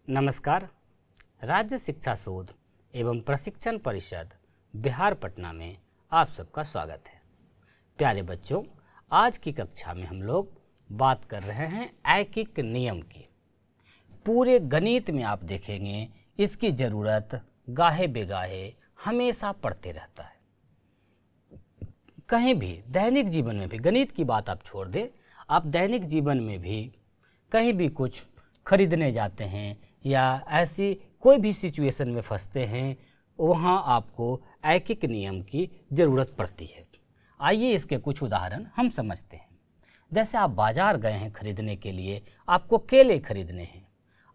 नमस्कार। राज्य शिक्षा शोध एवं प्रशिक्षण परिषद बिहार पटना में आप सबका स्वागत है। प्यारे बच्चों, आज की कक्षा में हम लोग बात कर रहे हैं ऐकिक नियम की। पूरे गणित में आप देखेंगे इसकी ज़रूरत गाहे बेगाहे हमेशा पड़ते रहता है। कहीं भी दैनिक जीवन में भी, गणित की बात आप छोड़ दें, आप दैनिक जीवन में भी कहीं भी कुछ खरीदने जाते हैं या ऐसी कोई भी सिचुएशन में फंसते हैं, वहाँ आपको ऐकिक नियम की ज़रूरत पड़ती है। आइए इसके कुछ उदाहरण हम समझते हैं। जैसे आप बाज़ार गए हैं खरीदने के लिए, आपको केले खरीदने हैं।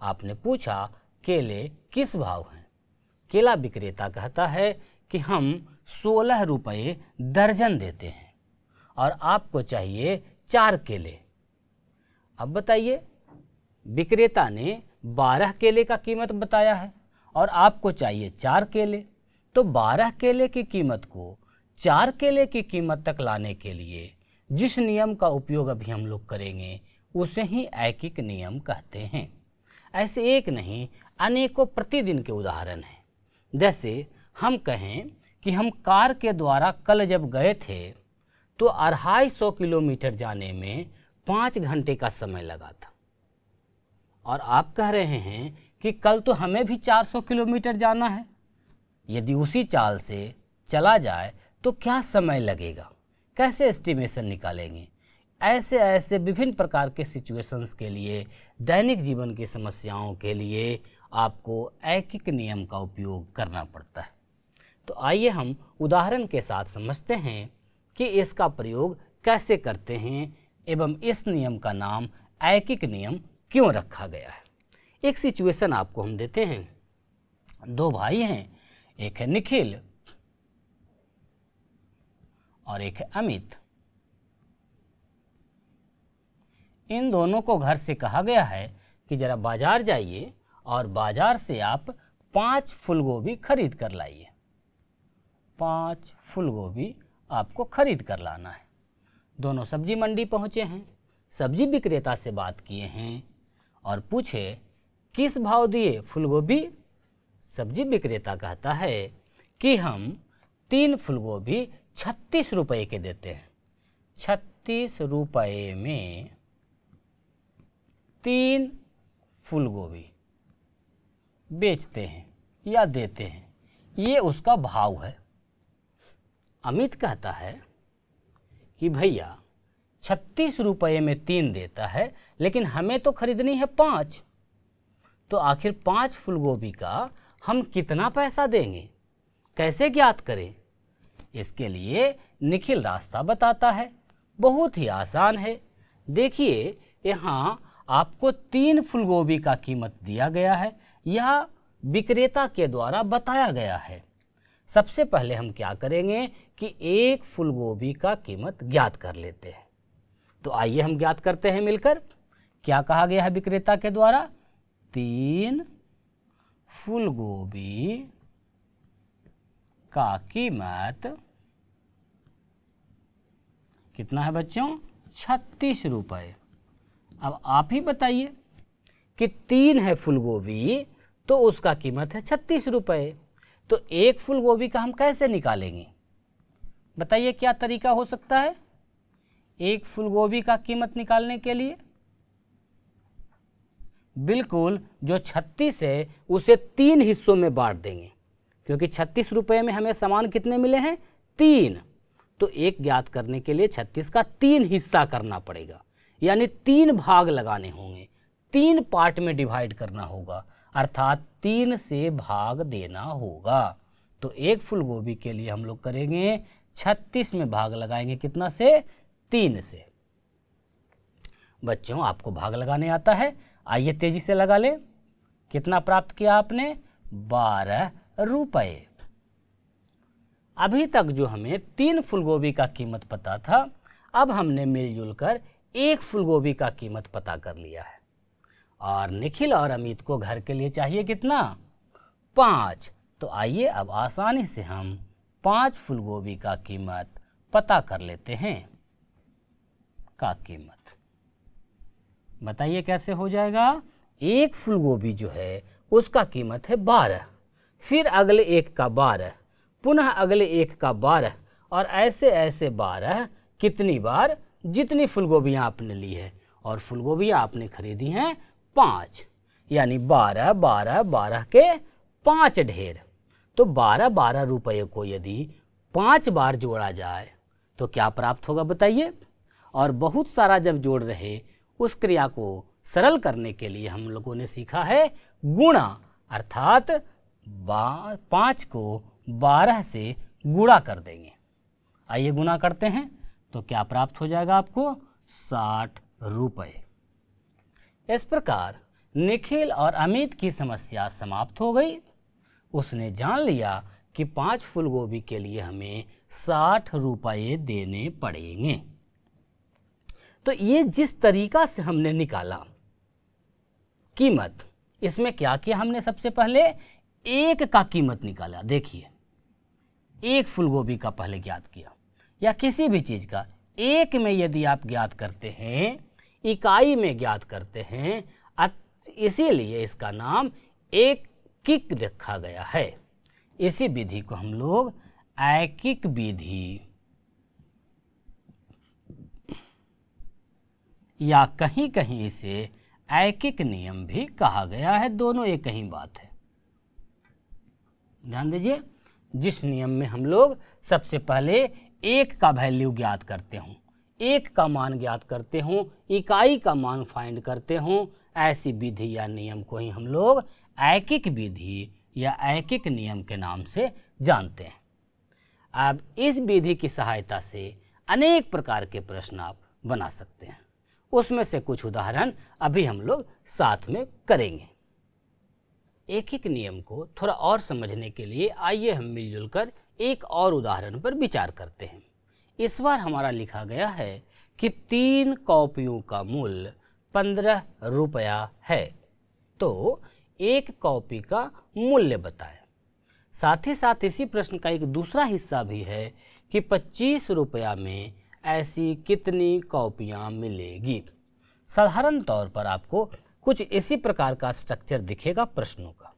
आपने पूछा केले किस भाव हैं। केला विक्रेता कहता है कि हम 16 रुपये दर्जन देते हैं और आपको चाहिए 4 केले। अब बताइए, विक्रेता ने 12 केले का कीमत बताया है और आपको चाहिए 4 केले, तो 12 केले की कीमत को 4 केले की कीमत तक लाने के लिए जिस नियम का उपयोग अभी हम लोग करेंगे उसे ही ऐकिक नियम कहते हैं। ऐसे एक नहीं, अनेकों प्रतिदिन के उदाहरण हैं। जैसे हम कहें कि हम कार के द्वारा कल जब गए थे तो 250 किलोमीटर जाने में 5 घंटे का समय लगा था, और आप कह रहे हैं कि कल तो हमें भी 400 किलोमीटर जाना है। यदि उसी चाल से चला जाए तो क्या समय लगेगा, कैसे एस्टिमेशन निकालेंगे। ऐसे ऐसे विभिन्न प्रकार के सिचुएशंस के लिए, दैनिक जीवन की समस्याओं के लिए आपको ऐकिक नियम का उपयोग करना पड़ता है। तो आइए हम उदाहरण के साथ समझते हैं कि इसका प्रयोग कैसे करते हैं एवं इस नियम का नाम ऐकिक नियम क्यों रखा गया है। एक सिचुएशन आपको हम देते हैं। 2 भाई हैं, एक है निखिल और एक है अमित। इन दोनों को घर से कहा गया है कि जरा बाजार जाइए और बाजार से आप 5 फूलगोभी खरीद कर लाइए। 5 फूलगोभी आपको खरीद कर लाना है। दोनों सब्जी मंडी पहुंचे हैं, सब्जी विक्रेता से बात किए हैं और पूछे किस भाव दिए फूलगोभी। सब्जी विक्रेता कहता है कि हम 3 फूलगोभी 36 रुपये के देते हैं। 36 रुपये में 3 फूलगोभी बेचते हैं या देते हैं, ये उसका भाव है। अमित कहता है कि भैया 36 रुपये में 3 देता है, लेकिन हमें तो खरीदनी है 5, तो आखिर 5 फूलगोभी का हम कितना पैसा देंगे, कैसे ज्ञात करें। इसके लिए निखिल रास्ता बताता है। बहुत ही आसान है। देखिए, यहाँ आपको 3 फूलगोभी का कीमत दिया गया है, यह विक्रेता के द्वारा बताया गया है। सबसे पहले हम क्या करेंगे कि 1 फूलगोभी का कीमत ज्ञात कर लेते हैं। तो आइए हम ज्ञात करते हैं मिलकर। क्या कहा गया है विक्रेता के द्वारा? 3 फूलगोभी का कीमत कितना है बच्चों? 36 रुपये। अब आप ही बताइए कि 3 है फूलगोभी तो उसका कीमत है 36 रुपये। तो 1 फूलगोभी का हम कैसे निकालेंगे? बताइए क्या तरीका हो सकता है 1 फूलगोभी का कीमत निकालने के लिए? बिल्कुल, जो 36 है उसे 3 हिस्सों में बांट देंगे, क्योंकि 36 रुपये में हमें सामान कितने मिले हैं? 3। तो 1 ज्ञात करने के लिए 36 का 3 हिस्सा करना पड़ेगा, यानी 3 भाग लगाने होंगे, 3 पार्ट में डिवाइड करना होगा, अर्थात 3 से भाग देना होगा। तो 1 फूलगोभी के लिए हम लोग करेंगे 36 में भाग लगाएंगे, कितना से? 3 से। बच्चों, आपको भाग लगाने आता है? आइए तेजी से लगा ले। कितना प्राप्त किया आपने? 12 रुपये। अभी तक जो हमें 3 फूलगोभी का कीमत पता था, अब हमने मिलजुल कर 1 फूलगोभी का कीमत पता कर लिया है। और निखिल और अमित को घर के लिए चाहिए कितना? 5। तो आइए अब आसानी से हम 5 फूलगोभी का कीमत पता कर लेते हैं। का कीमत बताइए कैसे हो जाएगा? एक फूलगोभी जो है उसका कीमत है 12, फिर अगले एक का 12, पुनः अगले एक का 12, और ऐसे ऐसे 12 कितनी बार, जितनी फूलगोभियाँ आपने ली है, और फूलगोभियाँ आपने खरीदी हैं 5, यानी 12 12 12 के 5 ढेर। तो 12 12 रुपये को यदि 5 बार जोड़ा जाए तो क्या प्राप्त होगा बताइए। और बहुत सारा जब जोड़ रहे, उस क्रिया को सरल करने के लिए हम लोगों ने सीखा है गुणा, अर्थात 5 को 12 से गुणा कर देंगे। आइए गुणा करते हैं तो क्या प्राप्त हो जाएगा आपको, 60 रुपये। इस प्रकार निखिल और अमित की समस्या समाप्त हो गई। उसने जान लिया कि 5 फूलगोभी के लिए हमें 60 रुपये देने पड़ेंगे। तो ये जिस तरीका से हमने निकाला कीमत, इसमें क्या किया हमने, सबसे पहले एक का कीमत निकाला। देखिए, एक फूलगोभी का पहले ज्ञात किया, या किसी भी चीज़ का एक में यदि आप ज्ञात करते हैं, इकाई में ज्ञात करते हैं, इसीलिए इसका नाम एकिक रखा गया है। इसी विधि को हम लोग ऐकिक विधि या कहीं कहीं इसे ऐकिक नियम भी कहा गया है। दोनों एक ही बात है। ध्यान दीजिए, जिस नियम में हम लोग सबसे पहले एक का वैल्यू ज्ञात करते हूँ, एक का मान ज्ञात करते हूँ, इकाई का मान फाइंड करते हूँ, ऐसी विधि या नियम को ही हम लोग ऐकिक विधि या ऐकिक नियम के नाम से जानते हैं। अब इस विधि की सहायता से अनेक प्रकार के प्रश्न आप बना सकते हैं। उसमें से कुछ उदाहरण अभी हम लोग साथ में करेंगे। ऐकिक नियम को थोड़ा और समझने के लिए आइए हम मिलजुल कर एक और उदाहरण पर विचार करते हैं। इस बार हमारा लिखा गया है कि 3 कॉपियों का मूल्य 15 रुपया है, तो एक कॉपी का मूल्य बताएं। साथ ही साथ इसी प्रश्न का एक दूसरा हिस्सा भी है कि 25 रुपया में ऐसी कितनी कॉपियाँ मिलेगी। साधारण तौर पर आपको कुछ इसी प्रकार का स्ट्रक्चर दिखेगा प्रश्नों का,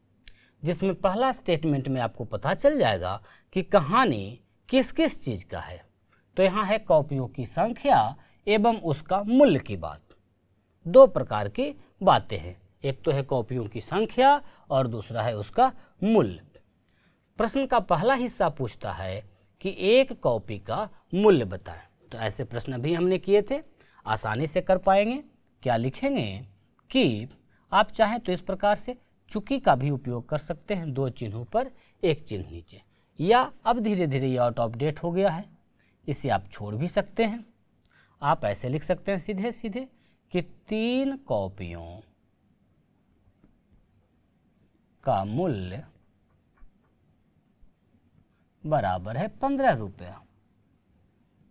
जिसमें पहला स्टेटमेंट में आपको पता चल जाएगा कि कहानी किस किस चीज़ का है। तो यहाँ है कॉपियों की संख्या एवं उसका मूल्य की बात। 2 प्रकार की बातें हैं, एक तो है कॉपियों की संख्या और दूसरा है उसका मूल्य। प्रश्न का पहला हिस्सा पूछता है कि एक कॉपी का मूल्य बताएं। तो ऐसे प्रश्न भी हमने किए थे, आसानी से कर पाएंगे। क्या लिखेंगे कि आप चाहें तो इस प्रकार से चुकी का भी उपयोग कर सकते हैं, 2 चिन्हों पर एक चिन्ह नीचे, या अब धीरे धीरे ये आउट ऑफ डेट हो गया है, इसे आप छोड़ भी सकते हैं। आप ऐसे लिख सकते हैं सीधे सीधे कि 3 कॉपियों का मूल्य बराबर है 15 रुपया।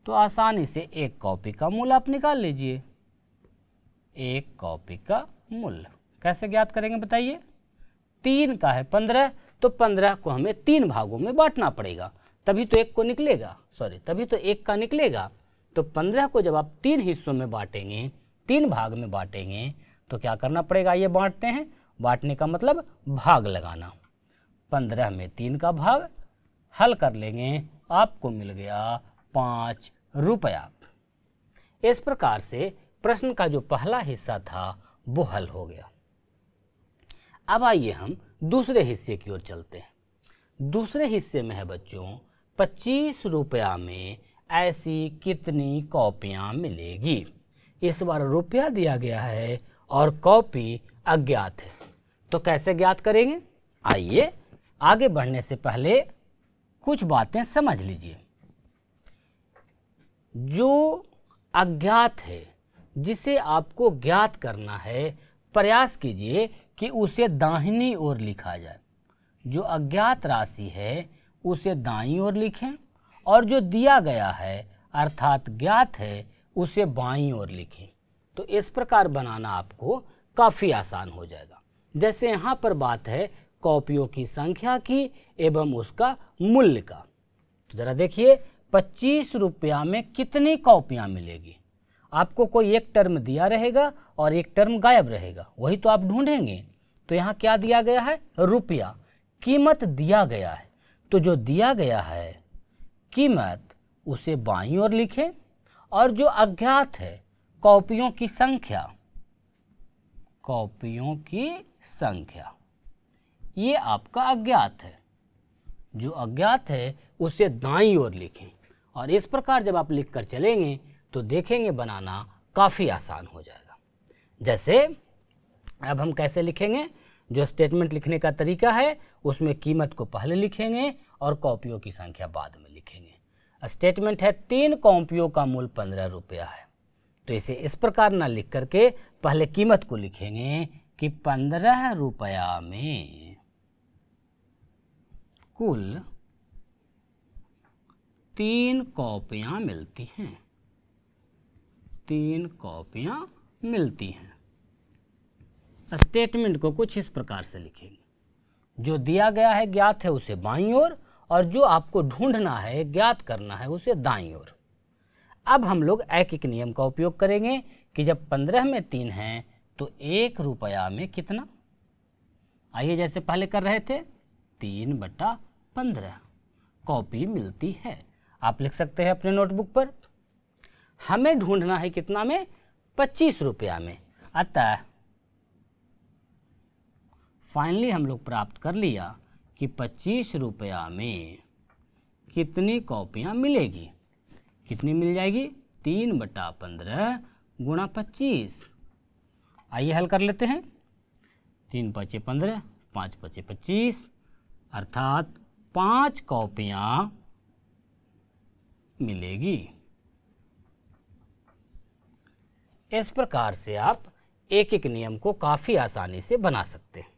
तो आसानी से एक कॉपी का मूल्य आप निकाल लीजिए। एक कॉपी का मूल्य कैसे ज्ञात करेंगे बताइए। 3 का है 15, तो 15 को हमें 3 भागों में बांटना पड़ेगा, तभी तो एक को निकलेगा, तभी तो एक का निकलेगा। तो 15 को जब आप 3 हिस्सों में बांटेंगे, 3 भाग में बांटेंगे, तो क्या करना पड़ेगा, ये बांटते हैं। बांटने का मतलब भाग लगाना। 15 में 3 का भाग हल कर लेंगे, आपको मिल गया 5 रुपया। इस प्रकार से प्रश्न का जो पहला हिस्सा था वो हल हो गया। अब आइए हम दूसरे हिस्से की ओर चलते हैं। दूसरे हिस्से में है बच्चों 25 रुपया में ऐसी कितनी कॉपियाँ मिलेगी। इस बार रुपया दिया गया है और कॉपी अज्ञात है, तो कैसे ज्ञात करेंगे। आइए आगे बढ़ने से पहले कुछ बातें समझ लीजिए। जो अज्ञात है, जिसे आपको ज्ञात करना है, प्रयास कीजिए कि उसे दाहिनी ओर लिखा जाए। जो अज्ञात राशि है उसे दाईं ओर लिखें, और जो दिया गया है अर्थात ज्ञात है उसे बाईं ओर लिखें। तो इस प्रकार बनाना आपको काफ़ी आसान हो जाएगा। जैसे यहाँ पर बात है कॉपियों की संख्या की एवं उसका मूल्य का। तो ज़रा देखिए 25 रुपया में कितनी कॉपियाँ मिलेगी। आपको कोई एक टर्म दिया रहेगा और एक टर्म गायब रहेगा, वही तो आप ढूंढेंगे। तो यहाँ क्या दिया गया है? रुपया, कीमत दिया गया है। तो जो दिया गया है कीमत, उसे बाईं ओर लिखें, और जो अज्ञात है कॉपियों की संख्या, कॉपियों की संख्या, ये आपका अज्ञात है। जो अज्ञात है उसे दाईं ओर लिखें। और इस प्रकार जब आप लिख कर चलेंगे तो देखेंगे बनाना काफ़ी आसान हो जाएगा। जैसे अब हम कैसे लिखेंगे? जो स्टेटमेंट लिखने का तरीका है उसमें कीमत को पहले लिखेंगे और कॉपियों की संख्या बाद में लिखेंगे। स्टेटमेंट है 3 कॉपियों का मूल्य 15 रुपया है। तो इसे इस प्रकार ना लिख करके पहले कीमत को लिखेंगे कि 15 रुपया में कुल 3 कॉपियाँ मिलती हैं। 3 कॉपियाँ मिलती हैं। स्टेटमेंट को कुछ इस प्रकार से लिखेंगे। जो दिया गया है ज्ञात है उसे बाईं ओर, और जो आपको ढूंढना है ज्ञात करना है उसे दाईं ओर। अब हम लोग एक नियम का उपयोग करेंगे कि जब 15 में 3 हैं तो 1 रुपया में कितना? आइए जैसे पहले कर रहे थे, 3/15 कॉपी मिलती है। आप लिख सकते हैं अपने नोटबुक पर। हमें ढूंढना है कितना में? 25 रुपया में। अतः फाइनली हम लोग प्राप्त कर लिया कि 25 रुपया में कितनी कॉपियाँ मिलेगी? कितनी मिल जाएगी? 3/15 गुणा 25। आइए हल कर लेते हैं। 3 × 5 = 15, 5 × 5 = 25, अर्थात 5 कॉपियाँ मिलेगी। इस प्रकार से आप एक एक नियम को काफ़ी आसानी से बना सकते हैं।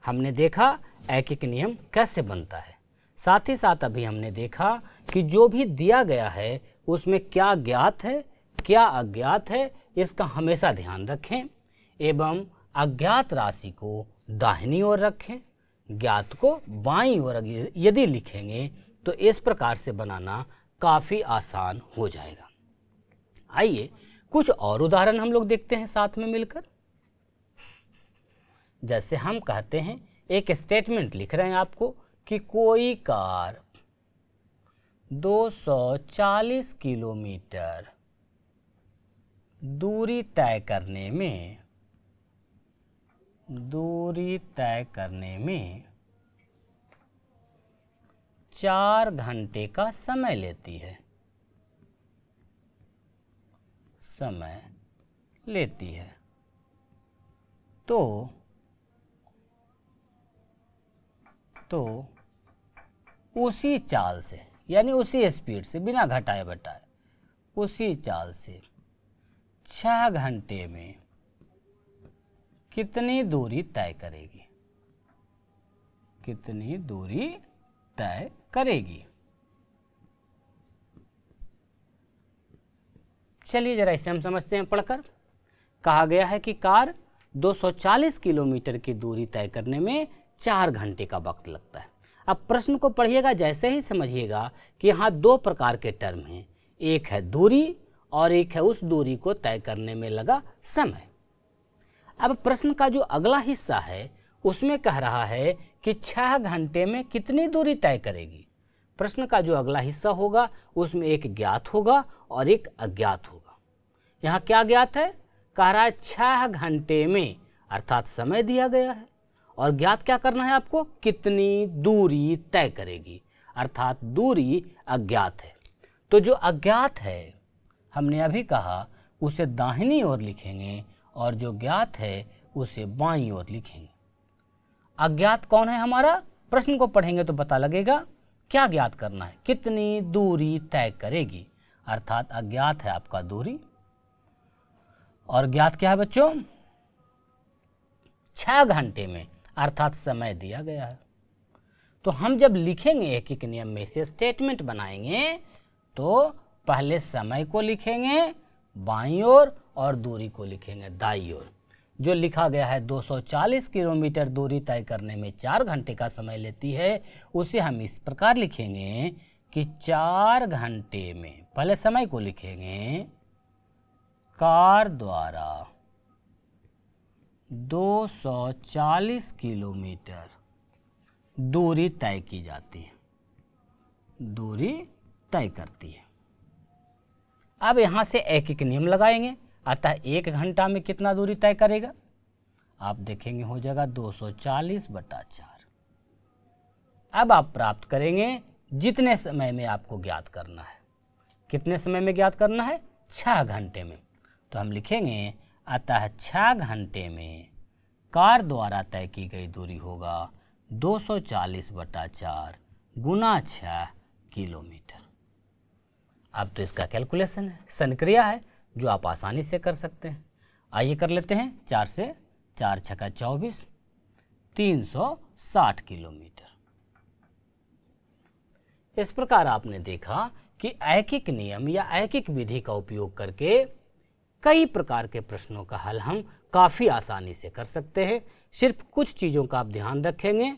हमने देखा एक एक नियम कैसे बनता है, साथ ही साथ अभी हमने देखा कि जो भी दिया गया है उसमें क्या ज्ञात है क्या अज्ञात है, इसका हमेशा ध्यान रखें, एवं अज्ञात राशि को दाहिनी ओर रखें, ज्ञात को बाईं ओर यदि लिखेंगे तो इस प्रकार से बनाना काफ़ी आसान हो जाएगा। आइए कुछ और उदाहरण हम लोग देखते हैं साथ में मिलकर। जैसे हम कहते हैं, एक स्टेटमेंट लिख रहे हैं आपको कि कोई कार 240 किलोमीटर दूरी तय करने में 4 घंटे का समय लेती है। तो उसी चाल से, यानी उसी स्पीड से, बिना घटाए बढ़ाए, उसी चाल से 6 घंटे में कितनी दूरी तय करेगी? चलिए जरा इसे हम समझते हैं पढ़कर। कहा गया है कि कार 240 किलोमीटर की दूरी तय करने में 4 घंटे का वक्त लगता है। अब प्रश्न को पढ़िएगा, जैसे ही समझिएगा कि यहाँ 2 प्रकार के टर्म हैं, एक है दूरी और एक है उस दूरी को तय करने में लगा समय। अब प्रश्न का जो अगला हिस्सा है उसमें कह रहा है कि 6 घंटे में कितनी दूरी तय करेगी। प्रश्न का जो अगला हिस्सा होगा उसमें एक ज्ञात होगा और एक अज्ञात होगा। यहाँ क्या ज्ञात है? कह रहा है 6 घंटे में, अर्थात समय दिया गया है, और ज्ञात क्या करना है आपको? कितनी दूरी तय करेगी, अर्थात दूरी अज्ञात है। तो जो अज्ञात है हमने अभी कहा उसे दाहिनी ओर लिखेंगे और जो ज्ञात है उसे बाईं ओर लिखेंगे। अज्ञात कौन है हमारा? प्रश्न को पढ़ेंगे तो पता लगेगा। क्या ज्ञात करना है? कितनी दूरी तय करेगी, अर्थात अज्ञात है आपका दूरी, और ज्ञात क्या है बच्चों? 6 घंटे में, अर्थात समय दिया गया है। तो हम जब लिखेंगे एक एक नियम में से स्टेटमेंट बनाएंगे तो पहले समय को लिखेंगे बाईं ओर और दूरी को लिखेंगे दाईं ओर। जो लिखा गया है 240 किलोमीटर दूरी तय करने में 4 घंटे का समय लेती है, उसे हम इस प्रकार लिखेंगे कि 4 घंटे में, पहले समय को लिखेंगे कार द्वारा 240 किलोमीटर दूरी तय की जाती है, दूरी तय करती है। अब यहाँ से एक एक नियम लगाएंगे, अतः 1 घंटा में कितना दूरी तय करेगा, आप देखेंगे हो जाएगा 240/4। अब आप प्राप्त करेंगे जितने समय में आपको ज्ञात करना है। कितने समय में ज्ञात करना है, 6 घंटे में। तो हम लिखेंगे अतः 6 घंटे में कार द्वारा तय की गई दूरी होगा 240/4 गुना 6 किलोमीटर। अब तो इसका कैलकुलेशन है, संक्रिया है जो आप आसानी से कर सकते हैं। आइए कर लेते हैं। 4 से 4 छक्का 24, 360 किलोमीटर। इस प्रकार आपने देखा कि ऐकिक नियम या ऐकिक विधि का उपयोग करके कई प्रकार के प्रश्नों का हल हम काफ़ी आसानी से कर सकते हैं। सिर्फ कुछ चीज़ों का आप ध्यान रखेंगे,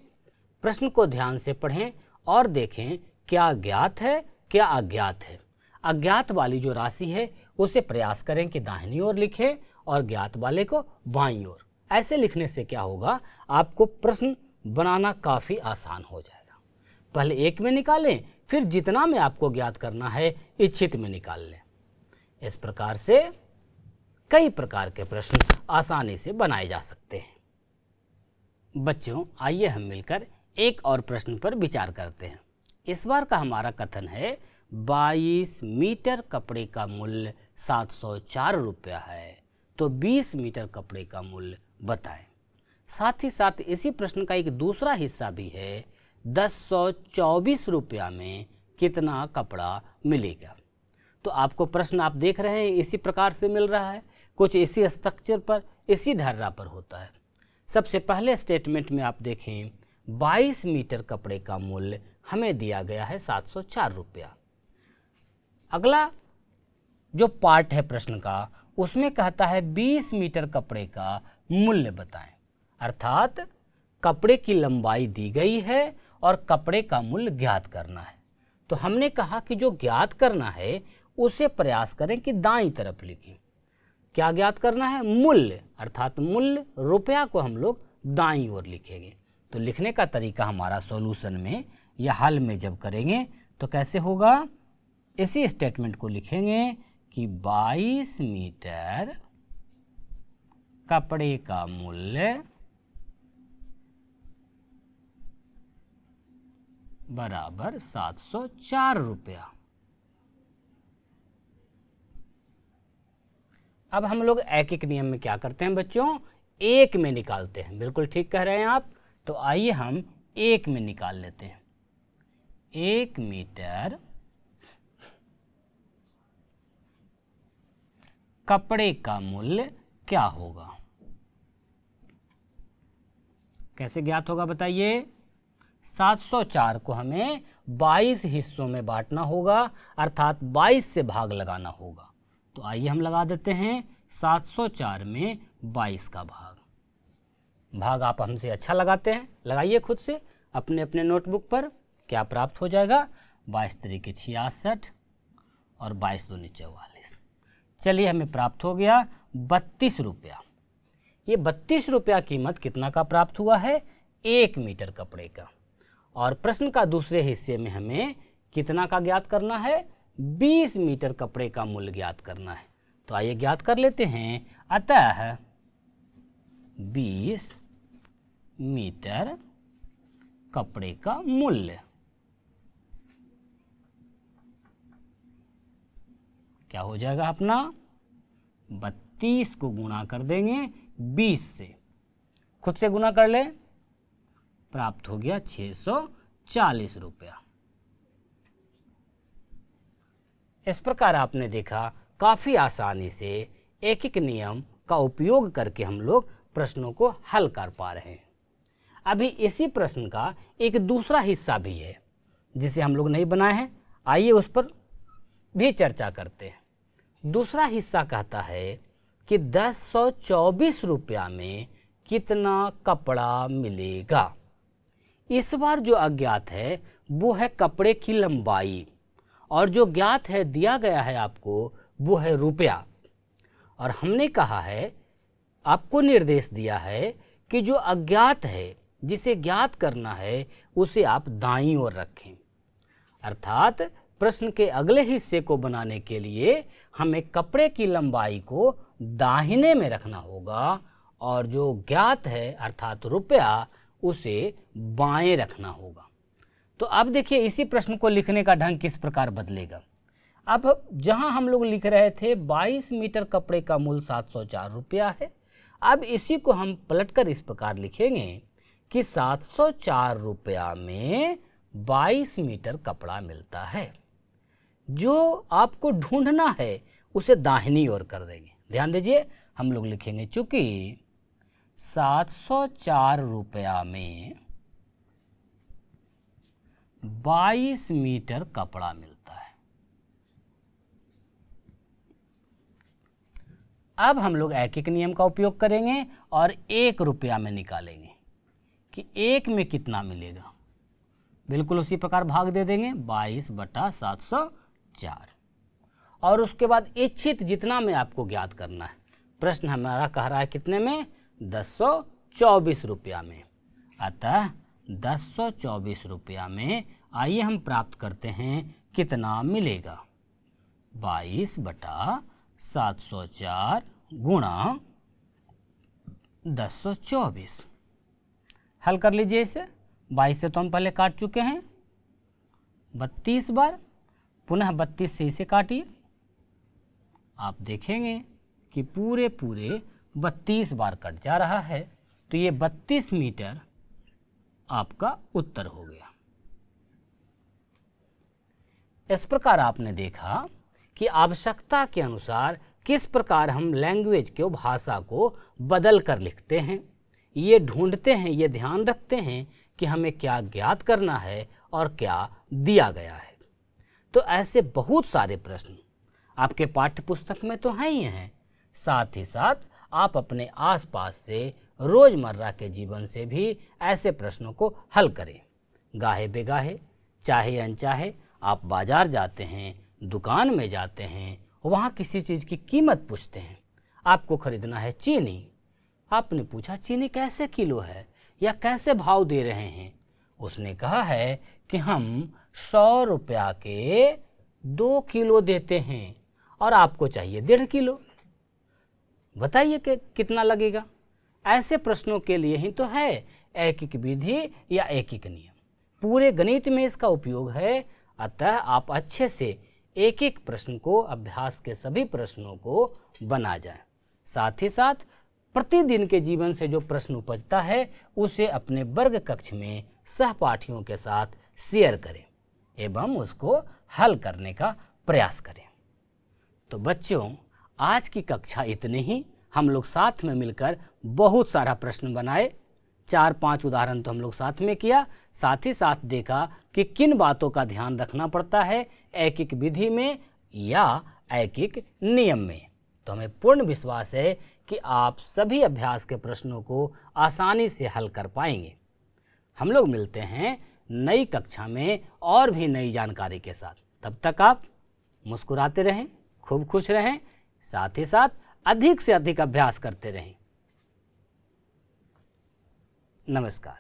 प्रश्न को ध्यान से पढ़ें और देखें क्या ज्ञात है क्या अज्ञात है। अज्ञात वाली जो राशि है उसे प्रयास करें कि दाहिनी ओर लिखें और ज्ञात वाले को बाईं ओर। ऐसे लिखने से क्या होगा, आपको प्रश्न बनाना काफ़ी आसान हो जाएगा। पहले एक में निकालें, फिर जितना में आपको ज्ञात करना है इच्छित में निकाल लें। इस प्रकार से कई प्रकार के प्रश्न आसानी से बनाए जा सकते हैं। बच्चों, आइए हम मिलकर एक और प्रश्न पर विचार करते हैं। इस बार का हमारा कथन है 22 मीटर कपड़े का मूल्य 704 रुपया है, तो 20 मीटर कपड़े का मूल्य बताएं। साथ ही साथ इसी प्रश्न का एक दूसरा हिस्सा भी है, 1024 रुपया में कितना कपड़ा मिलेगा। तो आपको प्रश्न आप देख रहे हैं इसी प्रकार से मिल रहा है, कुछ इसी स्ट्रक्चर पर, इसी ढर्रा पर होता है। सबसे पहले स्टेटमेंट में आप देखें 22 मीटर कपड़े का मूल्य हमें दिया गया है 704 रुपया। अगला जो पार्ट है प्रश्न का उसमें कहता है 20 मीटर कपड़े का मूल्य बताएं, अर्थात कपड़े की लंबाई दी गई है और कपड़े का मूल्य ज्ञात करना है। तो हमने कहा कि जो ज्ञात करना है उसे प्रयास करें कि दाईं तरफ लिखें। क्या ज्ञात करना है, मूल्य, अर्थात मूल्य रुपया को हम लोग दाईं ओर लिखेंगे। तो लिखने का तरीका हमारा सॉल्यूशन में या हल में जब करेंगे तो कैसे होगा, इसी स्टेटमेंट को लिखेंगे कि 22 मीटर कपड़े का मूल्य बराबर 704 रुपया। अब हम लोग एक एक नियम में क्या करते हैं बच्चों, एक में निकालते हैं। बिल्कुल ठीक कह रहे हैं आप। तो आइए हम एक में निकाल लेते हैं। 1 मीटर कपड़े का मूल्य क्या होगा, कैसे ज्ञात होगा बताइए। 704 को हमें 22 हिस्सों में बांटना होगा, अर्थात 22 से भाग लगाना होगा। तो आइए हम लगा देते हैं 704 में 22 का भाग आप हमसे अच्छा लगाते हैं, लगाइए खुद से अपने अपने नोटबुक पर। क्या प्राप्त हो जाएगा, 22 तरीके 66 और 22 दूनी 44। चलिए हमें प्राप्त हो गया 32 रुपया। ये 32 रुपया कीमत कितना का प्राप्त हुआ है, 1 मीटर कपड़े का। और प्रश्न का दूसरे हिस्से में हमें कितना का ज्ञात करना है, 20 मीटर कपड़े का मूल्य ज्ञात करना है। तो आइए ज्ञात कर लेते हैं। अतः 20 मीटर कपड़े का मूल्य क्या हो जाएगा अपना, 32 को गुणा कर देंगे 20 से, खुद से गुणा कर ले, प्राप्त हो गया 640 रुपया। इस प्रकार आपने देखा काफ़ी आसानी से एक एक नियम का उपयोग करके हम लोग प्रश्नों को हल कर पा रहे हैं। अभी इसी प्रश्न का एक दूसरा हिस्सा भी है जिसे हम लोग नहीं बनाए हैं, आइए उस पर भी चर्चा करते हैं। दूसरा हिस्सा कहता है कि 1024 रुपया में कितना कपड़ा मिलेगा। इस बार जो अज्ञात है वो है कपड़े की लंबाई, और जो ज्ञात है दिया गया है आपको वो है रुपया। और हमने कहा है, आपको निर्देश दिया है कि जो अज्ञात है, जिसे ज्ञात करना है, उसे आप दाईं ओर रखें। अर्थात प्रश्न के अगले हिस्से को बनाने के लिए हमें कपड़े की लंबाई को दाहिने में रखना होगा और जो ज्ञात है अर्थात रुपया, उसे बाएं रखना होगा। तो अब देखिए इसी प्रश्न को लिखने का ढंग किस प्रकार बदलेगा। अब जहां हम लोग लिख रहे थे 22 मीटर कपड़े का मूल्य 704 रुपया है, अब इसी को हम पलटकर इस प्रकार लिखेंगे कि 704 रुपया में 22 मीटर कपड़ा मिलता है। जो आपको ढूंढना है उसे दाहिनी ओर कर देंगे। ध्यान दीजिए, हम लोग लिखेंगे चूंकि 704 रुपया में 22 मीटर कपड़ा मिलता है। अब हम लोग एक एक नियम का उपयोग करेंगे और 1 रुपया में निकालेंगे कि 1 में कितना मिलेगा। बिल्कुल उसी प्रकार भाग दे देंगे 22/704 और उसके बाद इच्छित जितना में आपको ज्ञात करना है। प्रश्न हमारा कह रहा है कितने में, 1024 रुपया में। अतः 1024 रुपया में आइए हम प्राप्त करते हैं कितना मिलेगा। 22/704 गुणा 1024। हल कर लीजिए इसे। 22 से तो हम पहले काट चुके हैं 32 बार, पुनः 32 से इसे काटिए। आप देखेंगे कि पूरे 32 बार कट जा रहा है, तो ये 32 मीटर आपका उत्तर हो गया। इस प्रकार आपने देखा कि आवश्यकता के अनुसार किस प्रकार हम लैंग्वेज के भाषा को बदल कर लिखते हैं, ये ढूंढते हैं, ये ध्यान रखते हैं कि हमें क्या ज्ञात करना है और क्या दिया गया है। तो ऐसे बहुत सारे प्रश्न आपके पाठ्य पुस्तक में तो हैं ही हैं, साथ ही साथ आप अपने आसपास से रोज़मर्रा के जीवन से भी ऐसे प्रश्नों को हल करें। गाहे बेगाहे, चाहे अनचाहे, आप बाजार जाते हैं, दुकान में जाते हैं, वहाँ किसी चीज़ की कीमत पूछते हैं। आपको खरीदना है चीनी, आपने पूछा चीनी कैसे किलो है या कैसे भाव दे रहे हैं। उसने कहा है कि हम 100 रुपया के 2 किलो देते हैं और आपको चाहिए 1.5 किलो, बताइए कि कितना लगेगा। ऐसे प्रश्नों के लिए ही तो है एक विधि या एक नियम, पूरे गणित में इसका उपयोग है। अतः आप अच्छे से एक एक प्रश्न को, अभ्यास के सभी प्रश्नों को बना जाएं। साथ ही साथ प्रतिदिन के जीवन से जो प्रश्न उपजता है उसे अपने वर्ग कक्ष में सहपाठियों के साथ शेयर करें एवं उसको हल करने का प्रयास करें। तो बच्चों, आज की कक्षा इतनी ही। हम लोग साथ में मिलकर बहुत सारा प्रश्न बनाए, 4-5 उदाहरण तो हम लोग साथ में किया, साथ ही साथ देखा कि किन बातों का ध्यान रखना पड़ता है एक एक विधि में या एक एक नियम में। तो हमें पूर्ण विश्वास है कि आप सभी अभ्यास के प्रश्नों को आसानी से हल कर पाएंगे। हम लोग मिलते हैं नई कक्षा में और भी नई जानकारी के साथ। तब तक आप मुस्कुराते रहें, खूब खुश रहें, साथ ही साथ अधिक से अधिक अभ्यास करते रहें। नमस्कार।